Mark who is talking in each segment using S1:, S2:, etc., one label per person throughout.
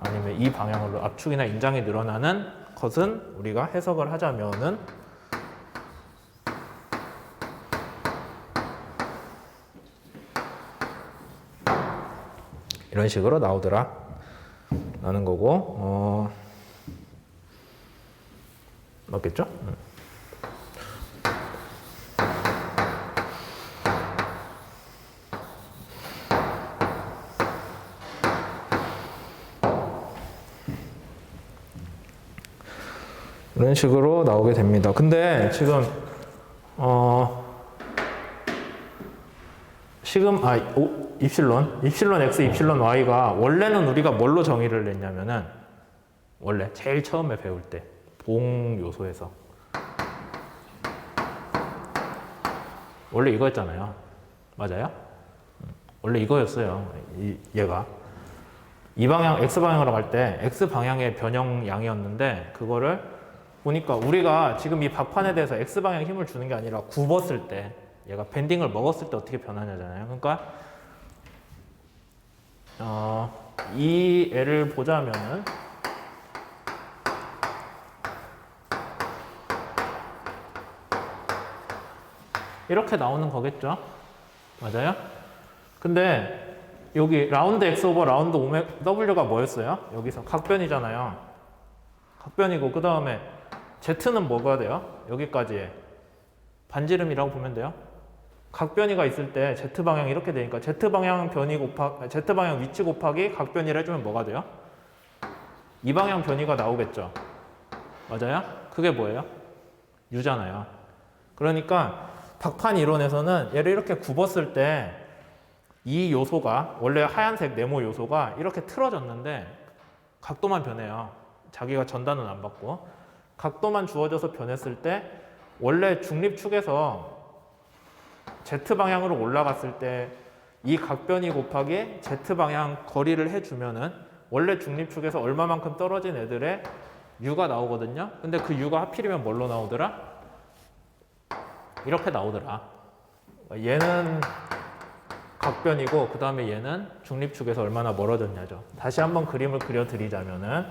S1: 아니면 이 방향으로 압축이나 인장이 늘어나는 것은 우리가 해석을 하자면은 이런 식으로 나오더라 라는 거고, 맞겠죠? 이런 식으로 나오게 됩니다. 근데 지금 입실론 x, 입실론 y가 원래는 우리가 뭘로 정의를 냈냐면은 원래 제일 처음에 배울 때 봉 요소에서 원래 이거였잖아요. 맞아요? 원래 이거였어요. 얘가 이 방향 x 방향으로 갈 때 x 방향의 변형량이었는데 그거를 보니까 우리가 지금 이 박판에 대해서 x 방향 힘을 주는 게 아니라 굽었을 때 얘가 밴딩을 먹었을 때 어떻게 변하냐잖아요. 그러니까 이 애를 보자면은 이렇게 나오는 거겠죠? 맞아요? 근데 여기 라운드 x 오버 라운드 w가 뭐였어요? 여기서 각변이잖아요. 각변이고 그 다음에 z는 뭐가 돼요? 여기까지의 반지름이라고 보면 돼요. 각변이가 있을 때 z방향이 이렇게 되니까 z방향 위치 곱하기 각변이를 해주면 뭐가 돼요? 이 방향 변이가 나오겠죠. 맞아요? 그게 뭐예요? u잖아요. 그러니까 박판 이론에서는 얘를 이렇게 굽었을 때 이 요소가 원래 하얀색 네모 요소가 이렇게 틀어졌는데 각도만 변해요. 자기가 전단은 안 받고 각도만 주어져서 변했을 때 원래 중립축에서 Z방향으로 올라갔을 때 이 각변이 곱하기 Z방향 거리를 해주면은 원래 중립축에서 얼마만큼 떨어진 애들의 U가 나오거든요. 근데 그 U가 하필이면 뭘로 나오더라? 이렇게 나오더라. 얘는 각변이고 그 다음에 얘는 중립축에서 얼마나 멀어졌냐죠. 다시 한번 그림을 그려드리자면은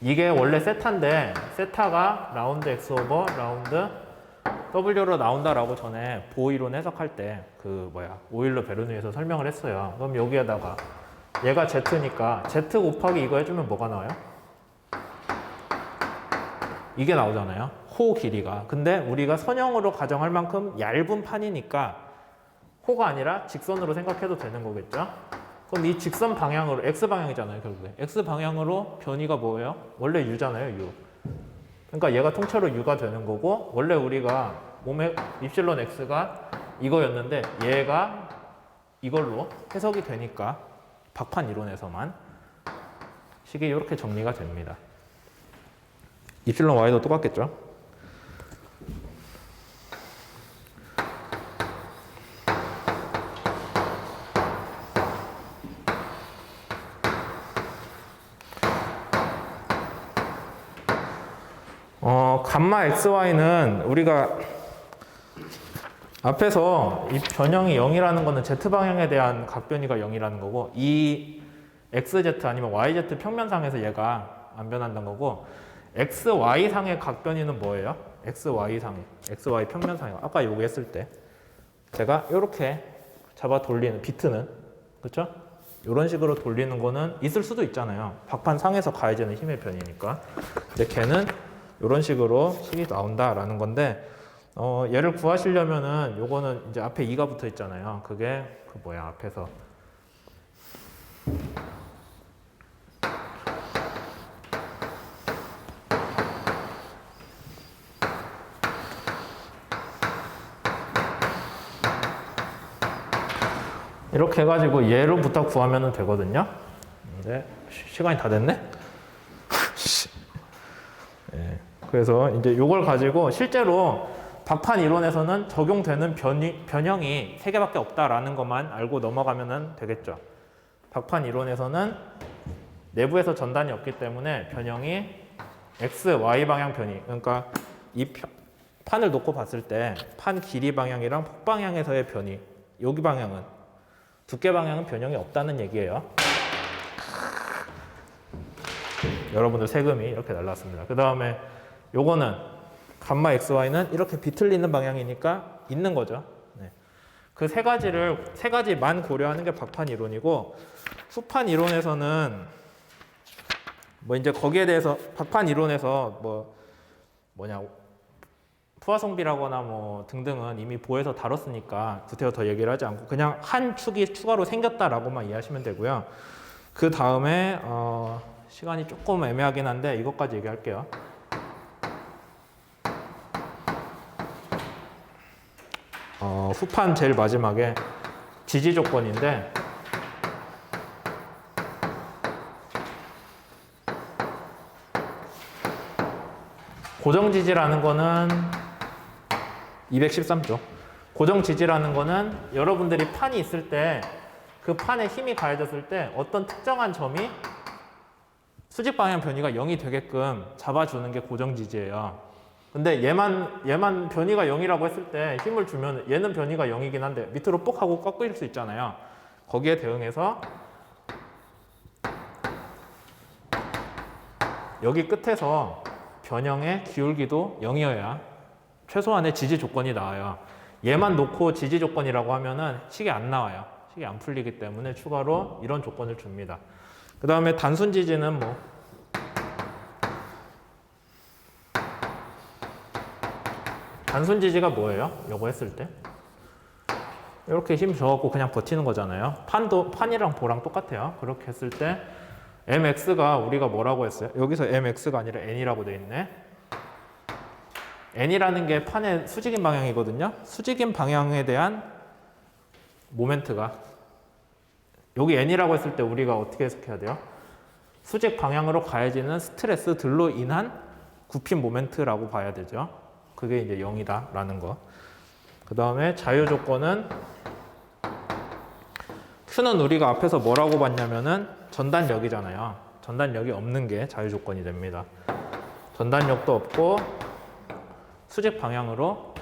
S1: 이게 원래 세타인데 세타가 라운드 x 오버 라운드 w로 나온다라고 전에 보이론 해석할 때 오일러 베르누이에서 설명을 했어요. 그럼 여기에다가 얘가 z니까 z 곱하기 이거 해주면 뭐가 나와요? 이게 나오잖아요. 호 길이가. 근데 우리가 선형으로 가정할 만큼 얇은 판이니까 호가 아니라 직선으로 생각해도 되는 거겠죠? 그럼 이 직선 방향으로 x방향이잖아요. 결국에 x방향으로 변이가 뭐예요? 원래 u잖아요. u. 그러니까 얘가 통째로 u가 되는 거고 원래 우리가 입실론 x가 이거였는데 얘가 이걸로 해석이 되니까 박판 이론에서만 식이 이렇게 정리가 됩니다. 입실론 y도 똑같겠죠? 감마 xy는 우리가 앞에서 이 변형이 0이라는 거는 z방향에 대한 각변이가 0이라는 거고 이 xz 아니면 yz 평면상에서 얘가 안 변한다는 거고 xy상의 각변이는 뭐예요? xy 평면상에 아까 요거 했을 때 제가 이렇게 잡아 돌리는 비트는 그렇죠? 이런 식으로 돌리는 거는 있을 수도 있잖아요. 박판 상에서 가해지는 힘의 변이니까. 근데 걔는 이런 식으로 식이 나온다라는 건데 얘를 구하시려면은 요거는 이제 앞에 2가 붙어 있잖아요. 그게 앞에서 이렇게 해가지고 얘로부터 구하면 되거든요. 근데 시간이 다 됐네? 네. 그래서 이제 이걸 가지고 실제로 박판 이론에서는 적용되는 변형이 3개밖에 없다라는 것만 알고 넘어가면 되겠죠. 박판 이론에서는 내부에서 전단이 없기 때문에 변형이 x, y 방향 변이. 그러니까 이 판을 놓고 봤을 때 판 길이 방향이랑 폭 방향에서의 변이. 여기 방향은 두께 방향은 변형이 없다는 얘기예요. 여러분들 세금이 이렇게 날랐습니다. 그 다음에 요거는 감마 XY는 이렇게 비틀리는 방향이니까 있는 거죠. 네. 그 세 가지만 고려하는 게 박판 이론이고, 후판 이론에서는 뭐 이제 거기에 대해서 박판 이론에서 푸아송비라거나 뭐 등등은 이미 보에서 다뤘으니까 구태여 더 얘기를 하지 않고 그냥 한 축이 추가로 생겼다라고만 이해하시면 되고요. 그 다음에 시간이 조금 애매하긴 한데 이것까지 얘기할게요. 후판 제일 마지막에 지지 조건인데, 고정지지라는 거는 213조. 고정지지라는 거는 여러분들이 판이 있을 때 그 판에 힘이 가해졌을 때 어떤 특정한 점이 수직 방향 변이가 0이 되게끔 잡아주는 게 고정지지예요. 근데 얘만 변이가 0이라고 했을 때 힘을 주면 얘는 변이가 0이긴 한데 밑으로 뽁 하고 꺾일 수 있잖아요. 거기에 대응해서 여기 끝에서 변형의 기울기도 0이어야 최소한의 지지 조건이 나와요. 얘만 놓고 지지 조건이라고 하면은 식이 안 나와요. 식이 안 풀리기 때문에 추가로 이런 조건을 줍니다. 그 다음에 단순 지지는 단순 지지가 뭐예요? 요거 했을 때 이렇게 힘 줘갖고 그냥 버티는 거잖아요. 판이랑 보랑 똑같아요. 그렇게 했을 때 mx가 우리가 뭐라고 했어요? 여기서 mx가 아니라 n이라고 돼 있네. n이라는 게 판의 수직인 방향이거든요. 수직인 방향에 대한 모멘트가, 여기 n이라고 했을 때 우리가 어떻게 해석해야 돼요? 수직 방향으로 가해지는 스트레스들로 인한 굽힌 모멘트라고 봐야 되죠. 그게 이제 0이다 라는 거. 그 다음에 자유 조건은 Q는 우리가 앞에서 뭐라고 봤냐면은 전단력이잖아요. 전단력이 없는 게 자유 조건이 됩니다. 전단력도 없고 수직 방향으로,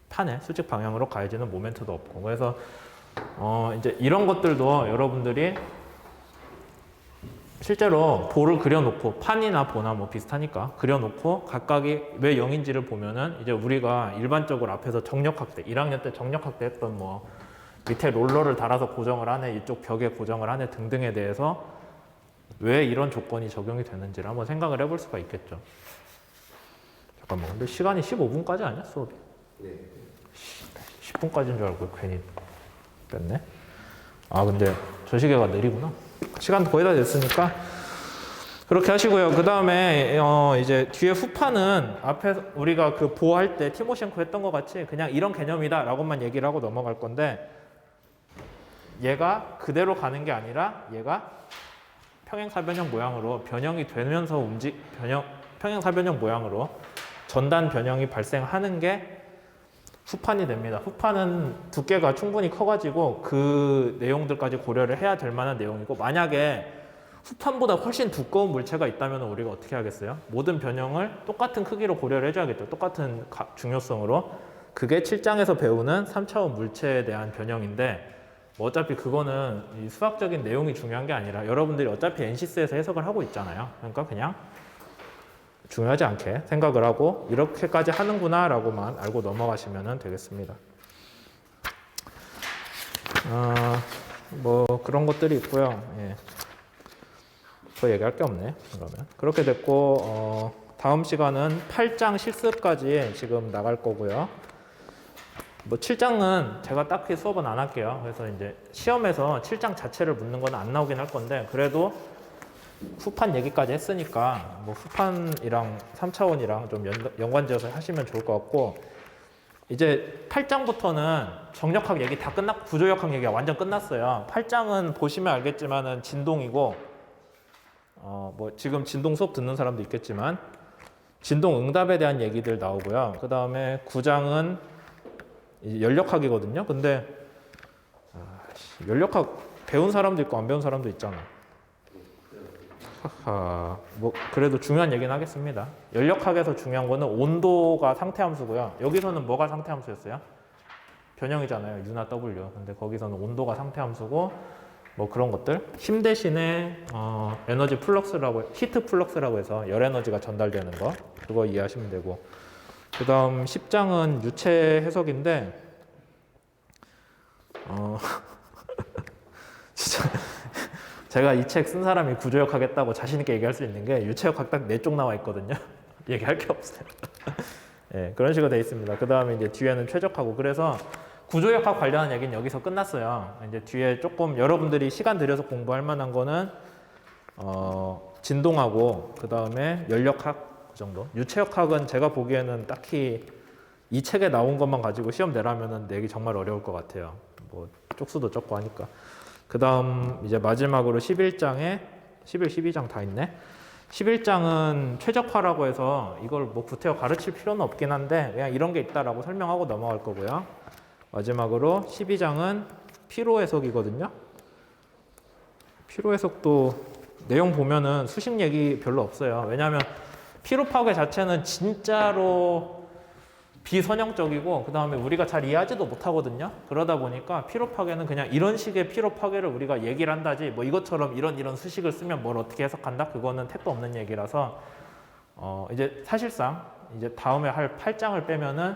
S1: 판에 수직 방향으로 가해지는 모멘트도 없고. 그래서 이제 이런 것들도 여러분들이 실제로 볼을 그려놓고, 판이나 보나 뭐 비슷하니까 그려놓고 각각이 왜 0인지를 보면은 이제 우리가 일반적으로 앞에서 정력학대, 1학년 때 정력학대 했던 뭐 밑에 롤러를 달아서 고정을 하네, 이쪽 벽에 고정을 하네 등등에 대해서 왜 이런 조건이 적용이 되는지를 한번 생각을 해볼 수가 있겠죠. 잠깐만, 근데 시간이 15분까지 아니야, 수업이? 네. 10분까지인 줄 알고 괜히 뺐네. 아, 근데 저 시계가 느리구나. 시간 거의 다 됐으니까 그렇게 하시고요. 그 다음에 이제 뒤에 후판은 앞에 우리가 그 보할 때 티모셴코 했던 것 같이 그냥 이런 개념이다 라고만 얘기를 하고 넘어갈 건데, 얘가 그대로 가는 게 아니라 얘가 평행사변형 모양으로 변형이 되면서 평행사변형 모양으로 전단 변형이 발생하는 게 후판이 됩니다. 후판은 두께가 충분히 커가지고 그 내용들까지 고려를 해야 될 만한 내용이고, 만약에 후판보다 훨씬 두꺼운 물체가 있다면 우리가 어떻게 하겠어요? 모든 변형을 똑같은 크기로 고려를 해줘야겠죠. 똑같은 중요성으로. 그게 7장에서 배우는 3차원 물체에 대한 변형인데, 뭐 어차피 그거는 이 수학적인 내용이 중요한 게 아니라 여러분들이 어차피 NCS에서 해석을 하고 있잖아요. 그러니까 그냥 중요하지 않게 생각을 하고 이렇게까지 하는구나 라고만 알고 넘어가시면 되겠습니다. 뭐 그런 것들이 있고요. 예. 더 얘기할 게 없네. 그러면 그렇게 됐고, 다음 시간은 8장 실습까지 지금 나갈 거고요. 뭐 7장은 제가 딱히 수업은 안 할게요. 그래서 이제 시험에서 7장 자체를 묻는 건 안 나오긴 할 건데, 그래도 후판 얘기까지 했으니까 뭐 후판이랑 3차원이랑 좀 연관지어서 하시면 좋을 것 같고, 이제 8장부터는 정력학 얘기 다 끝났고 구조역학 얘기가 완전 끝났어요. 8장은 보시면 알겠지만은 진동이고, 뭐 지금 진동 수업 듣는 사람도 있겠지만 진동 응답에 대한 얘기들 나오고요. 그 다음에 9장은 연력학이거든요. 근데 연력학 배운 사람도 있고 안 배운 사람도 있잖아. 하하, 뭐 그래도 중요한 얘기는 하겠습니다. 연력학에서 중요한 거는 온도가 상태함수고요. 여기서는 뭐가 상태함수였어요? 변형이잖아요. U나 W. 근데 거기서는 온도가 상태함수고, 뭐 그런 것들. 힘 대신에 에너지 플럭스라고, 히트 플럭스라고 해서 열 에너지가 전달되는 거, 그거 이해하시면 되고. 그 다음 10장은 유체 해석인데 진짜 제가 이 책 쓴 사람이 구조역 하겠다고 자신있게 얘기할 수 있는 게 유체역 딱 4쪽 나와 있거든요. 얘기할 게 없어요. 네, 그런 식으로 돼 있습니다. 그 다음에 이제 뒤에는 최적하고, 그래서 구조역학 관련한 얘기는 여기서 끝났어요. 이제 뒤에 조금 여러분들이 시간 들여서 공부할 만한 거는 진동하고, 그 다음에 연력학 그 정도. 유체역학은 제가 보기에는 딱히 이 책에 나온 것만 가지고 시험 내라면은 내기 정말 어려울 것 같아요. 뭐 쪽수도 적고 하니까. 그 다음 이제 마지막으로 11장에 11, 12장 다 있네. 11장은 최적화라고 해서 이걸 뭐 구태여 가르칠 필요는 없긴 한데 그냥 이런 게 있다라고 설명하고 넘어갈 거고요. 마지막으로 12장은 피로 해석이거든요. 피로 해석도 내용 보면은 수식 얘기 별로 없어요. 왜냐하면 피로 파괴 자체는 진짜로 비선형적이고, 그 다음에 우리가 잘 이해하지도 못하거든요. 그러다 보니까 피로 파괴는 그냥 이런 식의 피로 파괴를 우리가 얘기를 한다지, 뭐 이것처럼 이런 수식을 쓰면 뭘 어떻게 해석한다? 그거는 택도 없는 얘기라서 이제 사실상 이제 다음에 할 8장을 빼면은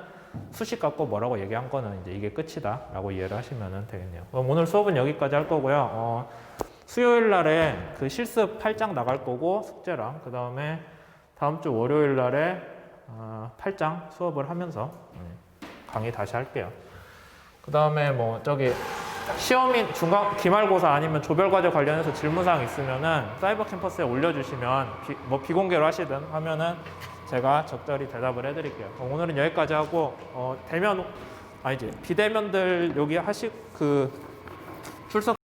S1: 수식 갖고 뭐라고 얘기한 거는 이제 이게 끝이다 라고 이해를 하시면 되겠네요. 그럼 오늘 수업은 여기까지 할 거고요. 수요일 날에 그 실습 8장 나갈 거고 숙제랑, 그 다음에 다음 주 월요일 날에 8장 수업을 하면서 강의 다시 할게요. 그 다음에 뭐 저기 시험인 중간 기말고사 아니면 조별과제 관련해서 질문사항 있으면은 사이버 캠퍼스에 올려주시면 뭐 비공개로 하시든 하면은 제가 적절히 대답을 해드릴게요. 오늘은 여기까지 하고 비대면들 여기 출석